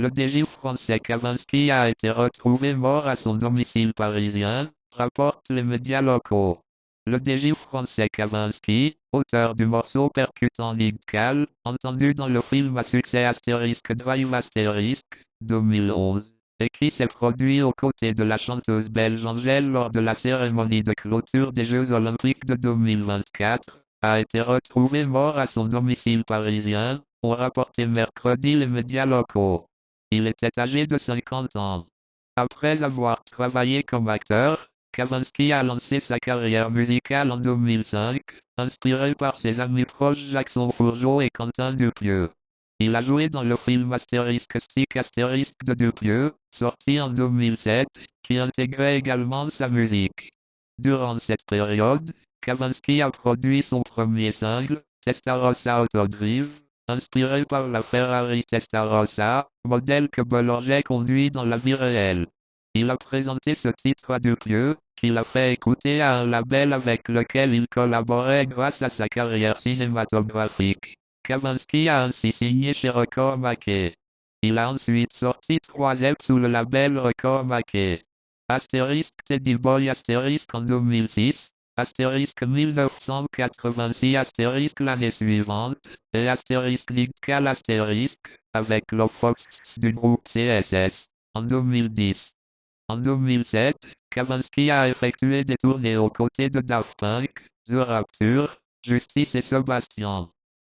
Le DJ français Kavinsky a été retrouvé mort à son domicile parisien, rapportent les médias locaux. Le DJ français Kavinsky, auteur du morceau percutant Nickel, entendu dans le film à succès Astérisque Drive Astérisque, 2011, et qui s'est produit aux côtés de la chanteuse belge Angèle lors de la cérémonie de clôture des Jeux Olympiques de 2024, a été retrouvé mort à son domicile parisien, ont rapporté mercredi les médias locaux. Il était âgé de 50 ans. Après avoir travaillé comme acteur, Kavinsky a lancé sa carrière musicale en 2005, inspiré par ses amis proches Jackson Fourgeau et Quentin Dupieux. Il a joué dans le film Astérisque Stick Astérisque de Dupieux, sorti en 2007, qui intégrait également sa musique. Durant cette période, Kavinsky a produit son premier single, Testarossa Autodrive, inspiré par la Ferrari Testarossa, modèle que Boulanger conduit dans la vie réelle. Il a présenté ce titre à Dupieux, qui l'a fait écouter à un label avec lequel il collaborait grâce à sa carrière cinématographique. Kavinsky a ainsi signé chez Record Mackay. Il a ensuite sorti 3 EP sous le label Record Mackay. Astérisque Teddy Boy Astérisque en 2006, Astérisque 1986 Astérisque l'année suivante, et Astérisque Nickel Astérisque, avec le Fox du groupe CSS, en 2010. En 2007, Kavinsky a effectué des tournées aux côtés de Daft Punk, The Rapture, Justice et Sébastien.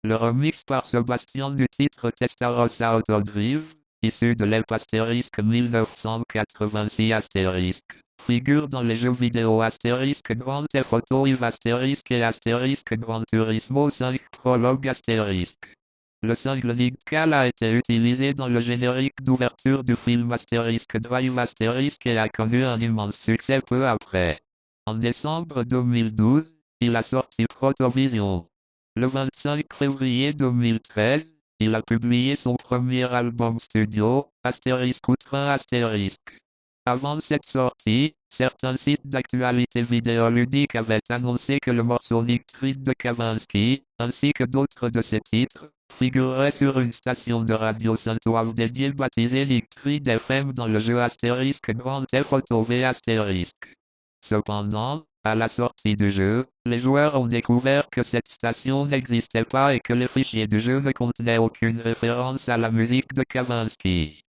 Le remix par Sébastien du titre Testarossa Autodrive, issu de l'EP Astérisque 1986 Astérisque, figure dans les jeux vidéo Astérisque Grand Theft Auto Yves Astérisque et Astérisque Gran Turismo 5 Prologue Astérisque. Le single Nickel a été utilisé dans le générique d'ouverture du film Astérisque Drive Astérisque et a connu un immense succès peu après. En décembre 2012, il a sorti Protovision. Le 25 février 2013, il a publié son premier album studio, Astérisque Outrain Astérisque. Avant cette sortie, certains sites d'actualité vidéoludique avaient annoncé que le morceau Nictride de Kavinsky, ainsi que d'autres de ses titres, figurerait sur une station de radio Saint-Ouen dédiée baptisée Nictride FM dans le jeu Astérisque Grand Theft Auto V Astérisque. Cependant, à la sortie du jeu, les joueurs ont découvert que cette station n'existait pas et que les fichiers du jeu ne contenaient aucune référence à la musique de Kavinsky.